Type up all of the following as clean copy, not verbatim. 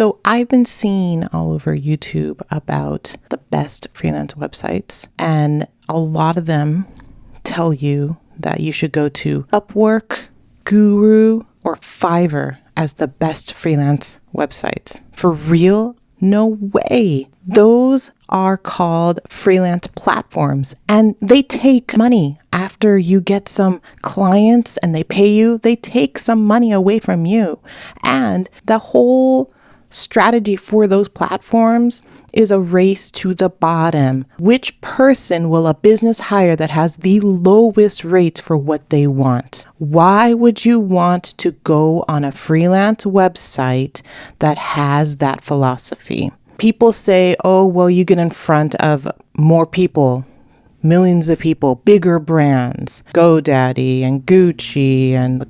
So I've been seeing all over YouTube about the best freelance websites, and a lot of them tell you that you should go to Upwork, Guru, or Fiverr as the best freelance websites. For real? No way. Those are called freelance platforms, and they take money. After you get some clients and they pay you, they take some money away from you. And the whole strategy for those platforms is a race to the bottom. Which person will a business hire that has the lowest rates for what they want? Why would you want to go on a freelance website that has that philosophy? People say, oh, well, you get in front of more people, millions of people, bigger brands, GoDaddy and Gucci and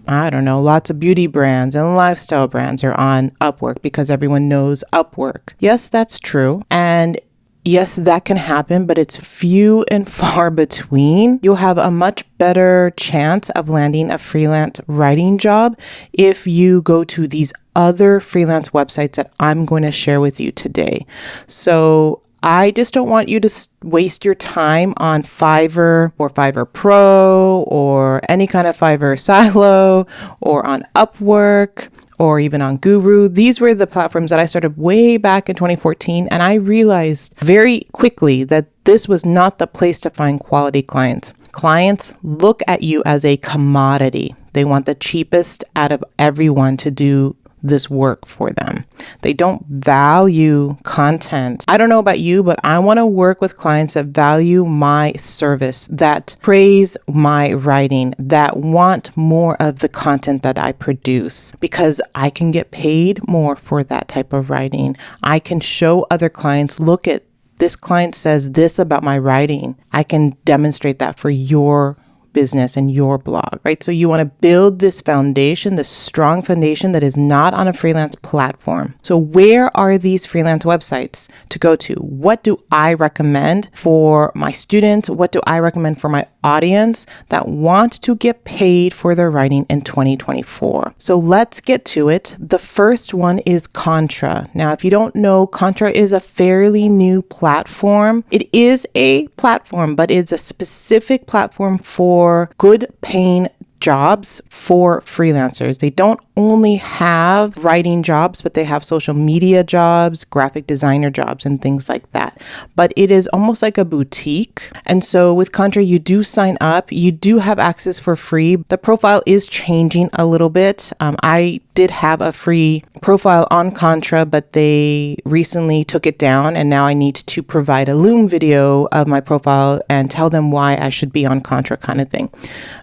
I don't know, lots of beauty brands and lifestyle brands are on Upwork because everyone knows Upwork. Yes, that's true. And yes, that can happen, but it's few and far between. You'll have a much better chance of landing a freelance writing job if you go to these other freelance websites that I'm going to share with you today. So I just don't want you to waste your time on Fiverr or Fiverr Pro or any kind of Fiverr silo or on Upwork or even on Guru. These were the platforms that I started way back in 2014, and I realized very quickly that this was not the place to find quality clients. Clients look at you as a commodity. They want the cheapest out of everyone to do this work for them. They don't value content. I don't know about you, but I want to work with clients that value my service, that praise my writing, that want more of the content that I produce, because I can get paid more for that type of writing. I can show other clients, look at this client says this about my writing. I can demonstrate that for your business and your blog, right? So you want to build this foundation, this strong foundation that is not on a freelance platform. So where are these freelance websites to go to? What do I recommend for my students? What do I recommend for my audience that want to get paid for their writing in 2024? So let's get to it. The first one is Contra. Now, if you don't know, Contra is a fairly new platform. It is a platform, but it's a specific platform for good paying jobs for freelancers. They don't only have writing jobs, but they have social media jobs, graphic designer jobs, and things like that. But it is almost like a boutique. And so with Contra, you do sign up. You do have access for free. The profile is changing a little bit. I did have a free profile on Contra, but they recently took it down, and now I need to provide a Loom video of my profile and tell them why I should be on Contra, kind of thing.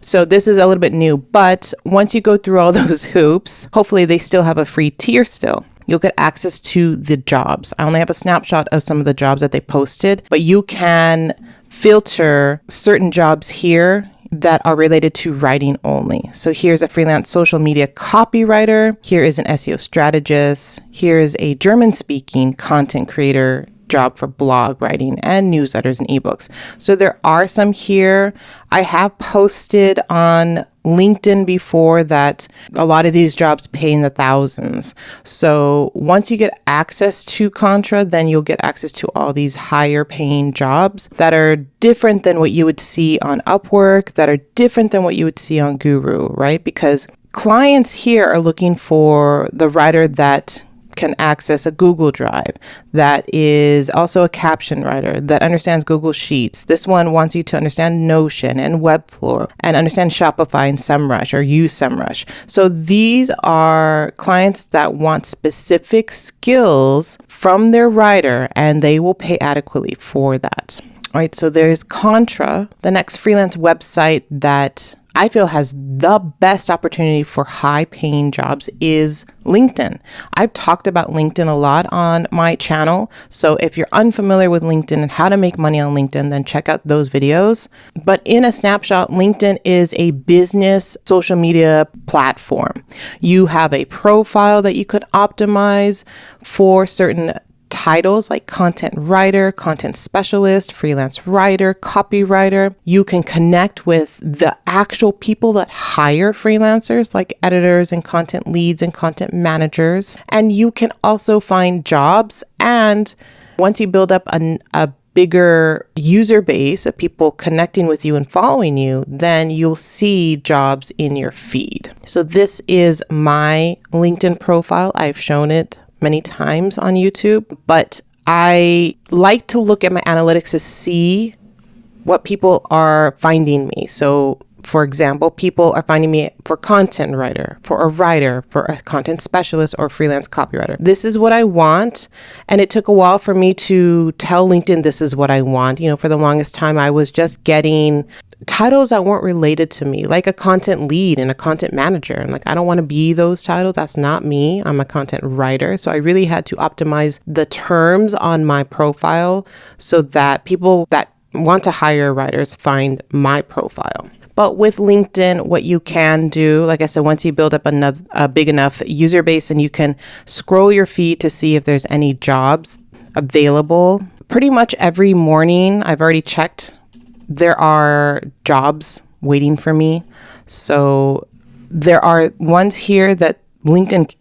So this is a little bit new, but once you go through all those hoops, hopefully they still have a free tier still. You'll get access to the jobs. I only have a snapshot of some of the jobs that they posted, but you can filter certain jobs here that are related to writing only. So here's a freelance social media copywriter. Here is an SEO strategist. Here is a German-speaking content creator job for blog writing and newsletters and ebooks. So there are some here. I have posted on LinkedIn before that a lot of these jobs pay in the thousands. So once you get access to Contra, then you'll get access to all these higher paying jobs that are different than what you would see on Upwork, that are different than what you would see on Guru, right? Because clients here are looking for the writer that can access a Google Drive, that is also a caption writer, that understands Google Sheets. This one wants you to understand Notion and Webflow and understand Shopify and SEMrush or use SEMrush. So these are clients that want specific skills from their writer, and they will pay adequately for that. All right, so there's Contra, the next freelance website that I feel has the best opportunity for high paying jobs is LinkedIn. I've talked about LinkedIn a lot on my channel. So if you're unfamiliar with LinkedIn and how to make money on LinkedIn, then check out those videos. But in a snapshot, LinkedIn is a business social media platform. You have a profile that you could optimize for certain titles like content writer, content specialist, freelance writer, copywriter. You can connect with the actual people that hire freelancers like editors and content leads and content managers. And you can also find jobs. And once you build up a bigger user base of people connecting with you and following you, then you'll see jobs in your feed. So this is my LinkedIn profile. I've shown it many times on YouTube, but I like to look at my analytics to see what people are finding me. So for example, people are finding me for content writer, for a content specialist, or freelance copywriter. This is what I want. And it took a while for me to tell LinkedIn this is what I want. For the longest time, I was just getting titles that weren't related to me, like a content lead and a content manager. I'm like, I don't want to be those titles. That's not me. I'm a content writer. So I really had to optimize the terms on my profile so that people that want to hire writers find my profile. But with LinkedIn, what you can do, like I said, once you build up a big enough user base, and you can scroll your feed to see if there's any jobs available. Pretty much every morning, I've already checked, there are jobs waiting for me. So there are ones here that LinkedIn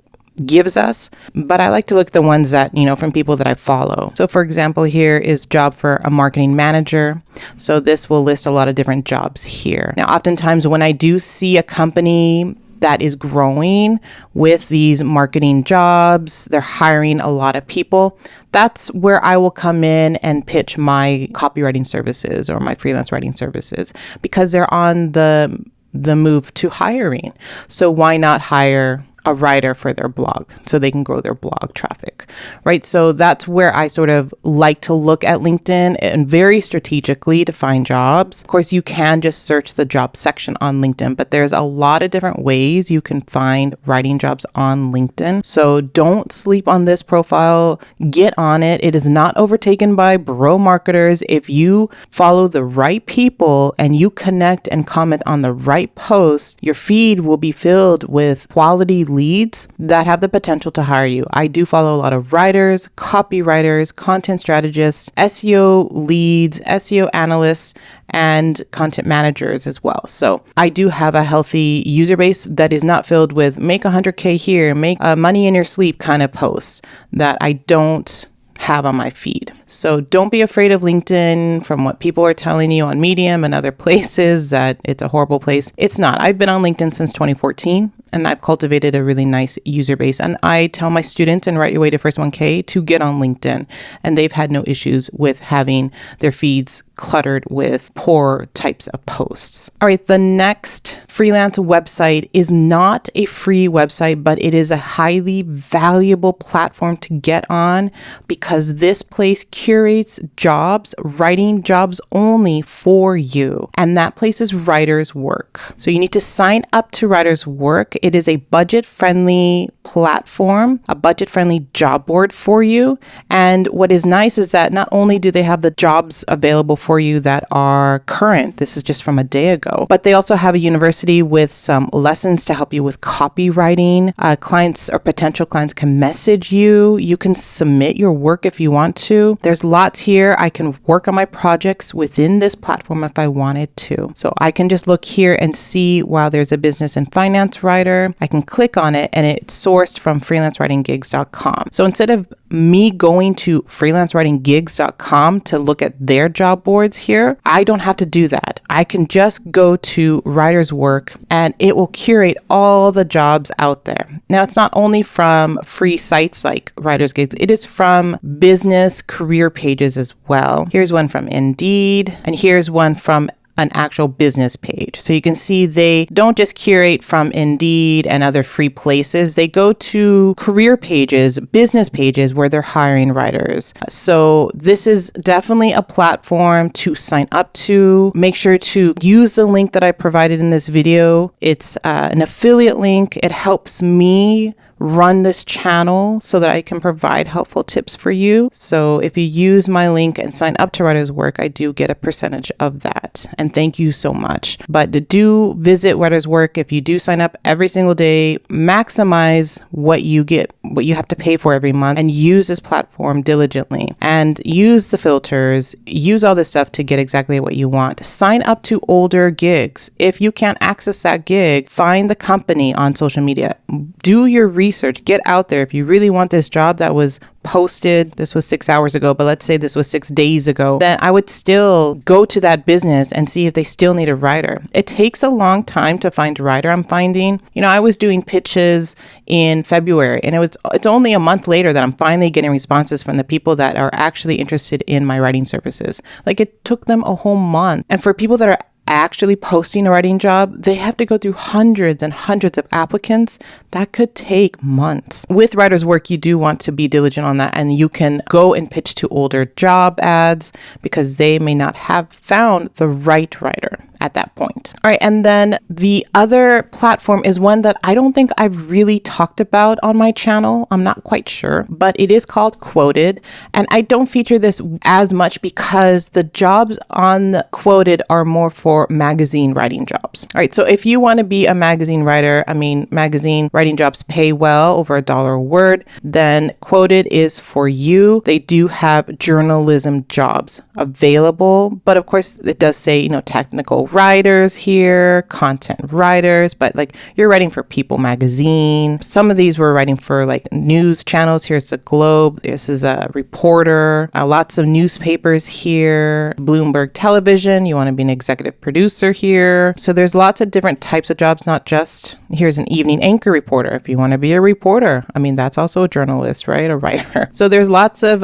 gives us, but I like to look at the ones that, from people that I follow. So for example, here is job for a marketing manager. So this will list a lot of different jobs here. Now, oftentimes when I do see a company that is growing with these marketing jobs, they're hiring a lot of people, that's where I will come in and pitch my copywriting services or my freelance writing services, because they're on the move to hiring. So why not hire a writer for their blog so they can grow their blog traffic, right? So that's where I sort of like to look at LinkedIn and very strategically to find jobs. Of course, you can just search the job section on LinkedIn, but there's a lot of different ways you can find writing jobs on LinkedIn. So don't sleep on this profile. Get on it. It is not overtaken by bro marketers. If you follow the right people and you connect and comment on the right posts, your feed will be filled with quality leads that have the potential to hire you. I do follow a lot of writers, copywriters, content strategists, SEO leads, SEO analysts, and content managers as well. So I do have a healthy user base that is not filled with make 100K here, make money in your sleep kind of posts that I don't have on my feed. So don't be afraid of LinkedIn from what people are telling you on Medium and other places that it's a horrible place. It's not. I've been on LinkedIn since 2014 and I've cultivated a really nice user base. And I tell my students in Write Your Way to First 1K to get on LinkedIn, and they've had no issues with having their feeds cluttered with poor types of posts. All right, the next freelance website is not a free website, but it is a highly valuable platform to get on because this place curates jobs, writing jobs only for you. And that place is Writer's Work. So you need to sign up to Writer's Work. It is a budget-friendly platform, a budget-friendly job board for you. And what is nice is that not only do they have the jobs available for you that are current, this is just from a day ago, but they also have a university with some lessons to help you with copywriting. Clients or potential clients can message you. You can submit your work if you want to. There's lots here. I can work on my projects within this platform if I wanted to. So I can just look here and see, while there's a business and finance writer, I can click on it and it's sourced from freelancewritinggigs.com. So instead of me going to freelancewritinggigs.com to look at their job boards here, I don't have to do that. I can just go to Writer's Work and it will curate all the jobs out there. Now, it's not only from free sites like Writer's Gigs, it is from business career pages as well. Here's one from Indeed, and here's one from an actual business page. So you can see they don't just curate from Indeed and other free places. They go to career pages, business pages where they're hiring writers. So this is definitely a platform to sign up to. Make sure to use the link that I provided in this video. It's an affiliate link. It helps me run this channel so that I can provide helpful tips for you. So if you use my link and sign up to Writer's Work, I do get a percentage of that. And thank you so much. But do visit Writer's Work. If you do sign up every single day, maximize what you get, what you have to pay for every month, and use this platform diligently and use the filters, use all this stuff to get exactly what you want. Sign up to older gigs. If you can't access that gig, find the company on social media. Do your research, get out there. If you really want this job that was posted, this was 6 hours ago, but let's say this was 6 days ago, then I would still go to that business and see if they still need a writer. It takes a long time to find a writer. I'm finding, I was doing pitches in February, and it's only a month later that I'm finally getting responses from the people that are actually interested in my writing services. Like, it took them a whole month. And for people that are actually posting a writing job, they have to go through hundreds and hundreds of applicants. That could take months. With Writer's Work, you do want to be diligent on that, and you can go and pitch to older job ads because they may not have found the right writer at that point. All right, and then the other platform is one that I don't think I've really talked about on my channel. I'm not quite sure, but it is called Quoted, and I don't feature this as much because the jobs on Quoted are more for magazine writing jobs. All right, so if you want to be a magazine writer, magazine writing jobs pay well, over $1 a word, then Quoted is for you. They do have journalism jobs available, but of course it does say, technical writers here, content writers, but like you're writing for People magazine. Some of these were writing for like news channels. Here's the Globe. This is a Reporter. Lots of newspapers here. Bloomberg Television. You want to be an executive producer here. So there's lots of different types of jobs, not just here's an evening anchor reporter. If you want to be a reporter, that's also a journalist, right? A writer. So there's lots of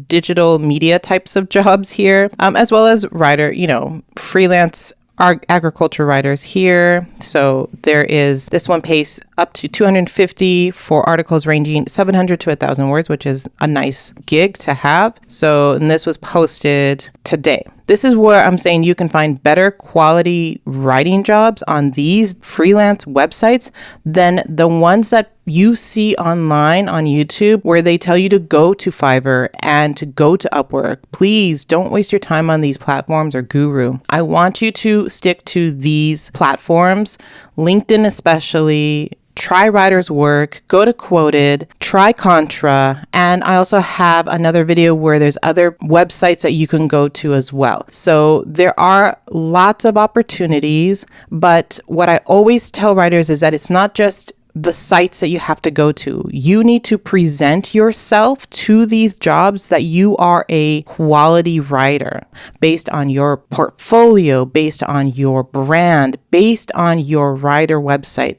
digital media types of jobs here, as well as writer, freelance agriculture writers here. So there is, this one pays up to $250 for articles ranging 700 to 1,000 words, which is a nice gig to have. So, and this was posted today. This is where I'm saying you can find better quality writing jobs on these freelance websites than the ones that you see online on YouTube where they tell you to go to Fiverr and to go to Upwork. Please don't waste your time on these platforms or Guru. I want you to stick to these platforms, LinkedIn especially. Try Writer's Work, go to Quoted, try Contra, and I also have another video where there's other websites that you can go to as well. So there are lots of opportunities, but what I always tell writers is that it's not just the sites that you have to go to. You need to present yourself to these jobs that you are a quality writer based on your portfolio, based on your brand, based on your writer website.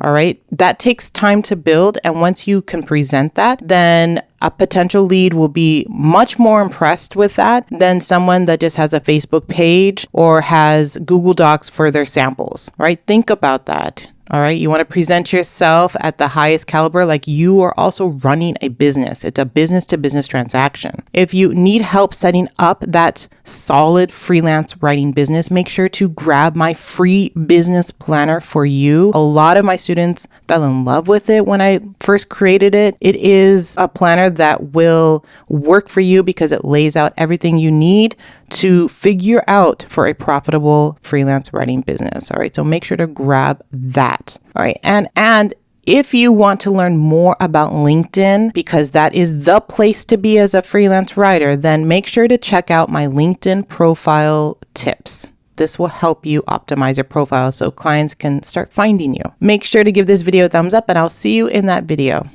All right. That takes time to build. And once you can present that, then a potential lead will be much more impressed with that than someone that just has a Facebook page or has Google Docs for their samples. All right. Think about that. All right. You want to present yourself at the highest caliber, like you are also running a business. It's a business to business transaction. If you need help setting up that solid freelance writing business, make sure to grab my free business planner for you. A lot of my students fell in love with it when I first created it. It is a planner that will work for you because it lays out everything you need to figure out for a profitable freelance writing business. All right. So make sure to grab that. All right. And if you want to learn more about LinkedIn, because that is the place to be as a freelance writer, then make sure to check out my LinkedIn profile tips. This will help you optimize your profile so clients can start finding you. Make sure to give this video a thumbs up, and I'll see you in that video.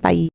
Bye.